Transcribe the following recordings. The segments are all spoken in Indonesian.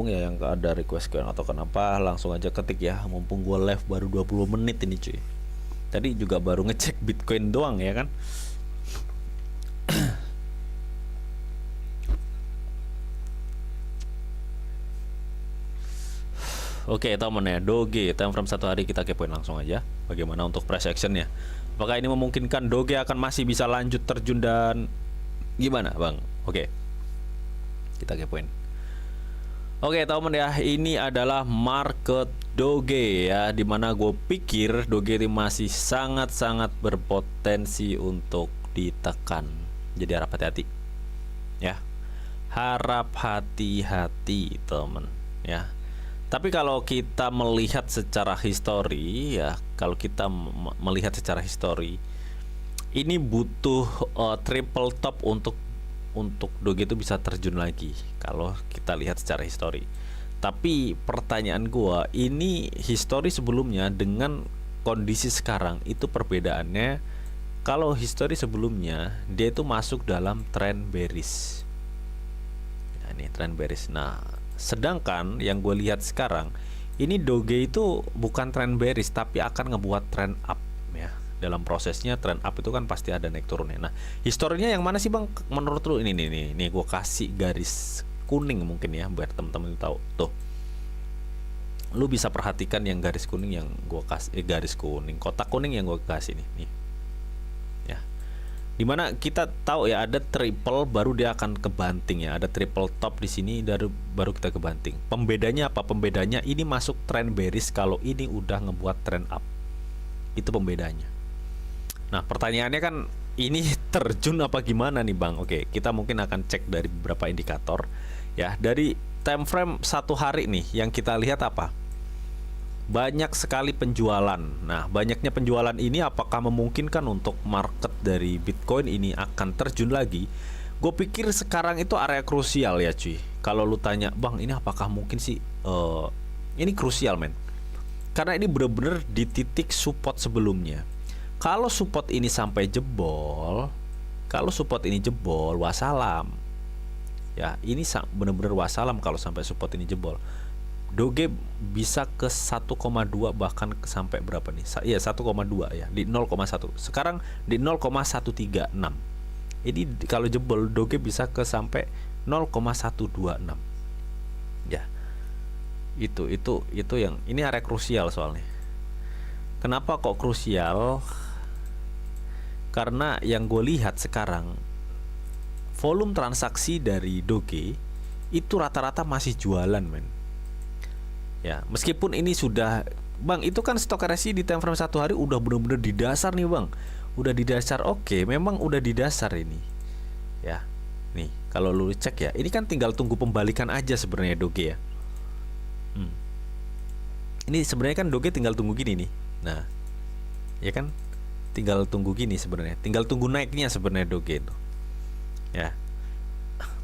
Ya yang ada request coin atau kenapa, langsung aja ketik ya, mumpung gue live baru 20 menit ini cuy. Tadi juga baru ngecek Bitcoin doang ya kan. Oke teman ya, Doge time frame 1 hari kita kepoin langsung aja. Bagaimana untuk price actionnya? Apakah ini memungkinkan Doge akan masih bisa lanjut terjun dan gimana bang? Oke, kita kepoin. Oke teman ya, ini adalah market Doge ya, dimana gue pikir Doge ini masih sangat-sangat berpotensi untuk ditekan. Jadi harap hati-hati ya, harap hati-hati teman ya. Tapi kalau kita melihat secara histori ya, kalau kita melihat secara histori, ini butuh triple top untuk Doge itu bisa terjun lagi kalau kita lihat secara histori. Tapi pertanyaan gua, ini histori sebelumnya dengan kondisi sekarang itu perbedaannya. Kalau histori sebelumnya dia itu masuk dalam trend bearish. Nah, ini trend bearish. Nah, sedangkan yang gue lihat sekarang ini Doge itu bukan trend bearish tapi akan ngebuat trend up ya. Dalam prosesnya trend up itu kan pasti ada naik turunnya. Nah, historinya yang mana sih bang menurut lu? Ini nih gue kasih garis kuning mungkin ya biar teman-teman tahu tuh. Lu bisa perhatikan yang garis kuning yang gue kasih, garis kuning kotak kuning yang gue kasih nih ya, dimana kita tahu ya ada triple baru dia akan kebanting ya, ada triple top di sini baru kita kebanting. Pembedanya apa? Pembedanya ini masuk trend bearish kalau ini udah ngebuat trend up, itu pembedanya. Nah pertanyaannya kan ini terjun apa gimana nih bang? Oke, kita mungkin akan cek dari beberapa indikator ya. Dari time frame 1 hari nih yang kita lihat apa? Banyak sekali penjualan. Nah banyaknya penjualan ini apakah memungkinkan untuk market dari Bitcoin ini akan terjun lagi? Gue pikir sekarang itu area krusial ya cuy. Kalau lu tanya bang ini apakah mungkin sih, ini krusial men, karena ini bener-bener di titik support sebelumnya. Kalau support ini sampai jebol, wassalam. Ya, ini bener-bener wassalam kalau sampai support ini jebol. Doge bisa ke 1,2 bahkan sampai berapa nih? Iya 1,2 ya, di 0,1. Sekarang di 0,136. Ini kalau jebol Doge bisa ke sampai 0,126. Ya. Itu yang ini area krusial soalnya. Kenapa kok krusial? Karena yang gue lihat sekarang volume transaksi dari Doge itu rata-rata masih jualan men. Ya, meskipun ini sudah bang, itu kan stok RSI di time frame 1 hari udah bener-bener di dasar nih bang. Udah di dasar, oke, memang udah di dasar ini. Ya, nih kalau lu cek ya, ini kan tinggal tunggu pembalikan aja sebenarnya Doge ya. Ini sebenarnya kan Doge tinggal tunggu gini nih. Nah, ya kan? Tinggal tunggu gini sebenarnya, tinggal tunggu naiknya sebenarnya Doge itu ya.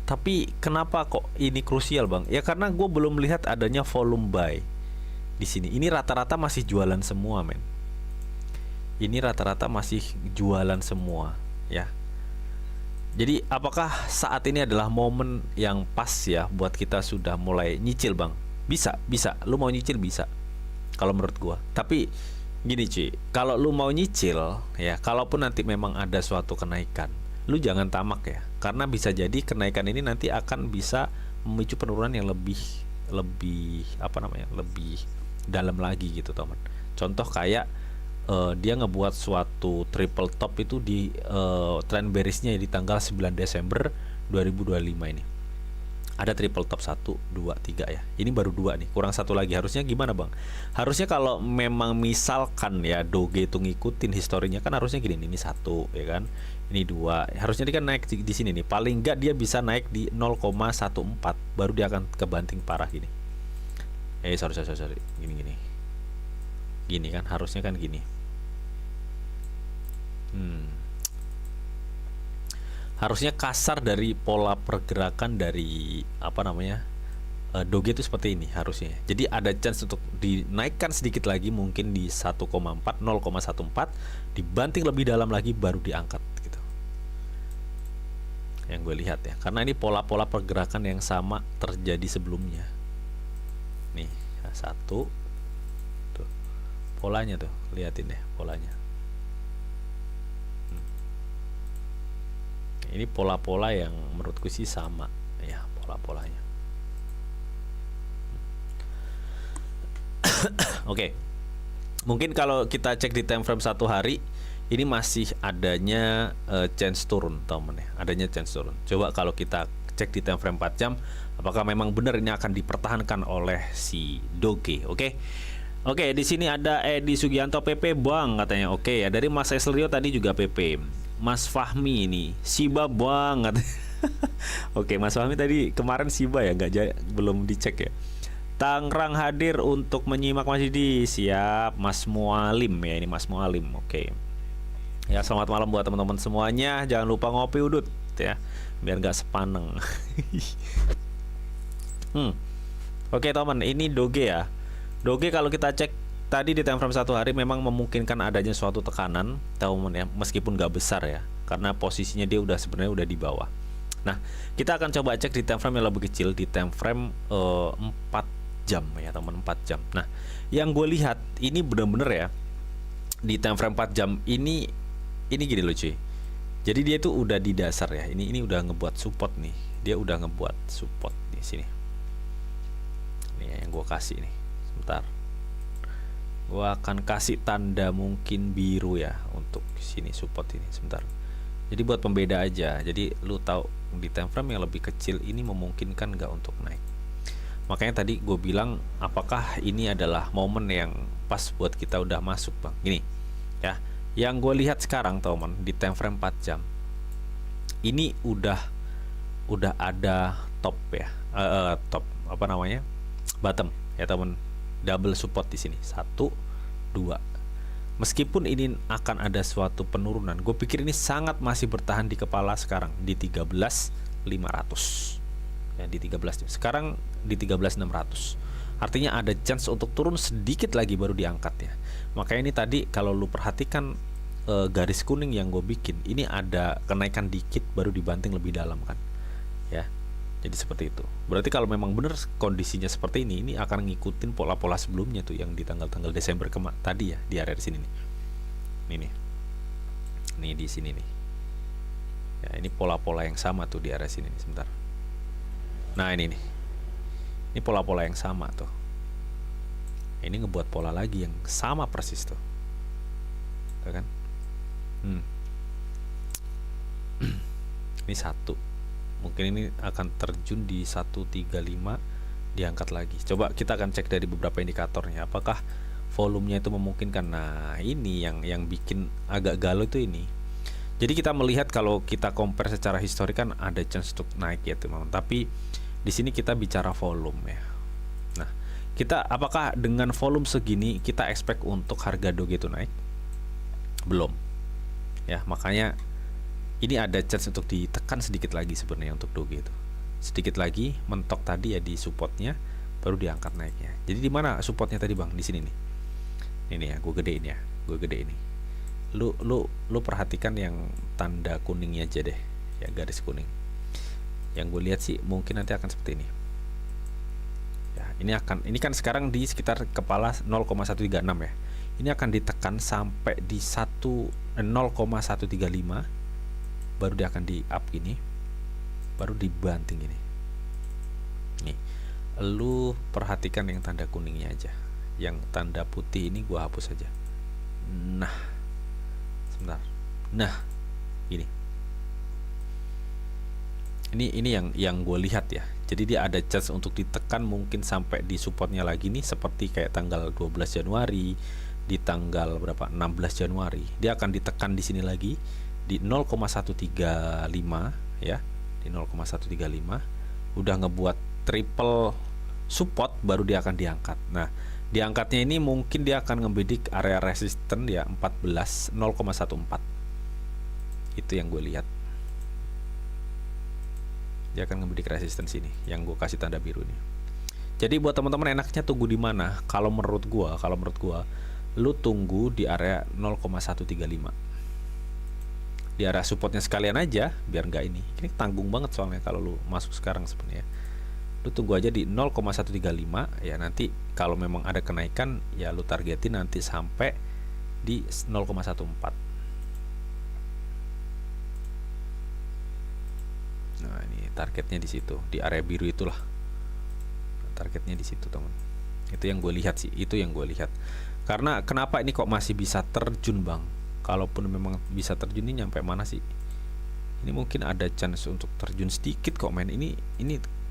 Tapi kenapa kok ini krusial bang? Ya karena gue belum melihat adanya volume buy di sini. Ini rata-rata masih jualan semua men. Ini rata-rata masih jualan semua ya. Jadi apakah saat ini adalah momen yang pas ya buat kita sudah mulai nyicil bang? Bisa, lu mau nyicil bisa kalau menurut gue. Tapi gini cuy, kalau lu mau nyicil ya, kalaupun nanti memang ada suatu kenaikan, lu jangan tamak ya, karena bisa jadi kenaikan ini nanti akan bisa memicu penurunan yang lebih lebih dalam lagi gitu teman. Contoh kayak dia ngebuat suatu triple top itu di trend bearishnya di tanggal 9 Desember 2025 ini. Ada triple top 1, 2, 3 ya. Ini baru 2 nih, kurang satu lagi. Harusnya gimana bang? Harusnya kalau memang misalkan ya Doge itu ngikutin historinya kan harusnya gini, ini 1 ya kan, ini 2. Harusnya dia kan naik di sini nih. Paling enggak dia bisa naik di 0,14 baru dia akan kebanting parah gini. Sorry. Gini kan harusnya kan gini. Harusnya kasar dari pola pergerakan dari Doge itu seperti ini harusnya. Jadi ada chance untuk dinaikkan sedikit lagi mungkin di 1,4, 0,14, dibanting lebih dalam lagi baru diangkat gitu. Yang gue lihat ya. Karena ini pola-pola pergerakan yang sama terjadi sebelumnya. Nah, satu tuh polanya tuh, liatin deh polanya. Ini pola-pola yang menurutku sih sama ya, pola-polanya. Oke. Mungkin kalau kita cek di time frame 1 hari, ini masih adanya chance turun, teman ya. Adanya chance turun. Coba kalau kita cek di time frame 4 jam, apakah memang benar ini akan dipertahankan oleh si Doge, oke? Oke, di sini ada Edi Sugianto PP Bang katanya. Oke, ya dari Mas Eslerio tadi juga PP. Mas Fahmi ini Shiba Bang katanya. Oke, Mas Fahmi tadi kemarin Shiba ya, belum dicek ya. Tangerang hadir untuk menyimak Mas Didi. Siap, Mas Mualim ya, ini Mas Mualim. Oke. Ya, selamat malam buat teman-teman semuanya. Jangan lupa ngopi udut ya, biar nggak sepaneng. Oke, teman, ini Doge ya. Doge kalau kita cek tadi di time frame 1 hari memang memungkinkan adanya suatu tekanan, teman ya, meskipun nggak besar ya, karena posisinya dia sebenarnya udah di bawah. Nah, kita akan coba cek di time frame yang lebih kecil, di time frame 4 jam ya teman, 4 jam. Nah, yang gue lihat ini bener-bener ya, di time frame 4 jam ini gini loh cuy. Jadi dia tuh udah di dasar ya. Ini udah ngebuat support nih. Dia udah ngebuat support di sini. Ini yang gue kasih nih. Sebentar. Gue akan kasih tanda mungkin biru ya untuk sini support ini. Sebentar. Jadi buat pembeda aja. Jadi lu tahu di time frame yang lebih kecil ini memungkinkan nggak untuk naik. Makanya tadi gue bilang apakah ini adalah momen yang pas buat kita udah masuk bang. Gini ya, yang gue lihat sekarang teman di time frame 4 jam ini udah ada top ya, top apa namanya, bottom ya teman, double support di sini 1, 2. Meskipun ini akan ada suatu penurunan, gue pikir ini sangat masih bertahan di kepala sekarang di 13.500 ya, di 13. Sekarang di 13.600. Artinya ada chance untuk turun sedikit lagi baru diangkat ya. Makanya ini tadi kalau lu perhatikan garis kuning yang gue bikin, ini ada kenaikan dikit baru dibanting lebih dalam kan. Ya. Jadi seperti itu. Berarti kalau memang benar kondisinya seperti ini akan ngikutin pola-pola sebelumnya tuh yang di tanggal-tanggal Desember tadi ya, di area di sini nih. Ini di sini nih. Ya, ini pola-pola yang sama tuh di area sini nih, sebentar. Nah, ini nih. Ini pola-pola yang sama tuh. Ini ngebuat pola lagi yang sama persis tuh. Tuh kan? Ini 1. Mungkin ini akan terjun di 135, diangkat lagi. Coba kita akan cek dari beberapa indikatornya apakah volumenya itu memungkinkan. Nah, ini yang bikin agak galau itu ini. Jadi kita melihat kalau kita compare secara historik kan ada chance untuk naik ya teman-teman. Tapi di sini kita bicara volume ya. Nah, kita apakah dengan volume segini kita expect untuk harga Doge itu naik? Belum. Ya, makanya ini ada chance untuk ditekan sedikit lagi sebenarnya untuk Doge itu. Sedikit lagi mentok tadi ya di supportnya, baru diangkat naiknya. Jadi di mana supportnya tadi bang? Di sini nih. Ini ya, gue gedein ya. Gue gede ini. Lu perhatikan yang tanda kuningnya aja deh. Ya, garis kuning. Yang gue lihat sih mungkin nanti akan seperti ini. Ya, ini kan sekarang di sekitar kepala 0,136 ya. Ini akan ditekan sampai di 0,135, baru dia akan di up ini, baru dibanting ini. Nih, lu perhatikan yang tanda kuningnya aja. Yang tanda putih ini gua hapus aja. Nah, sebentar. Nah, ini yang gue lihat ya. Jadi dia ada chance untuk ditekan mungkin sampai di supportnya lagi nih, seperti kayak tanggal 12 Januari, di tanggal berapa? 16 Januari. Dia akan ditekan di sini lagi di 0,135 ya. Di 0,135 udah ngebuat triple support, baru dia akan diangkat. Nah, diangkatnya ini mungkin dia akan ngebidik area resisten ya 0,14. Itu yang gue lihat. Dia akan ngebidik resisten sini yang gue kasih tanda biru ini. Jadi buat teman-teman enaknya tunggu di mana? Kalau menurut gua lu tunggu di area 0,135. Di area supportnya sekalian aja biar nggak ini. Ini tanggung banget soalnya kalau lu masuk sekarang sebenarnya. lu tunggu aja di 0,135 ya. Nanti kalau memang ada kenaikan ya lu targetin nanti sampai di 0,14. Nah, ini targetnya di situ, di area biru itulah. Targetnya di situ, teman. Itu yang gue lihat sih, itu yang gue lihat. Karena kenapa ini kok masih bisa terjun, Bang? Kalaupun memang bisa terjun, ini nyampe mana sih? Ini mungkin ada chance untuk terjun sedikit kok, men. Ini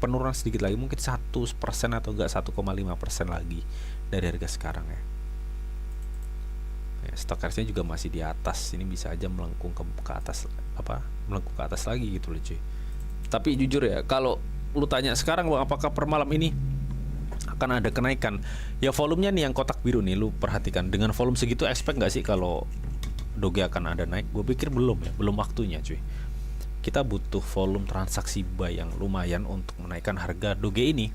penurunan sedikit lagi, mungkin 1% atau enggak 1,5% lagi dari harga sekarang ya. Stock RC juga masih di atas. Ini bisa aja melengkung ke atas, melengkung ke atas lagi gitu loh, cuy. Tapi jujur ya, kalau lu tanya sekarang, Bang, apakah per malam ini akan ada kenaikan? Ya volumenya nih yang kotak biru nih, lu perhatikan. Dengan volume segitu expect nggak sih kalau Doge akan ada naik? Gue pikir belum ya, belum waktunya, cuy. Kita butuh volume transaksi buy yang lumayan untuk menaikkan harga Doge ini.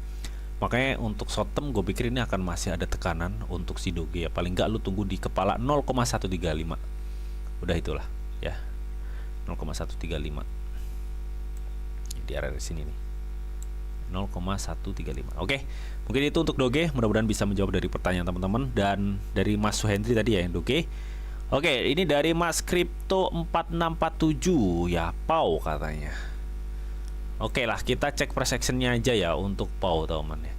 Makanya untuk short term gue pikir ini akan masih ada tekanan untuk si Doge ya. Paling nggak lu tunggu di kepala 0,135. Udah itulah ya, 0,135 di area sini nih, 0,135. Oke, mungkin itu untuk Doge. Mudah-mudahan bisa menjawab dari pertanyaan teman-teman. Dan dari Mas Suhendri tadi ya yang Doge. Oke, ini dari Mas Crypto 4647 ya, PAU katanya. Oke lah, kita cek price actionnya aja ya untuk PAU, teman ya.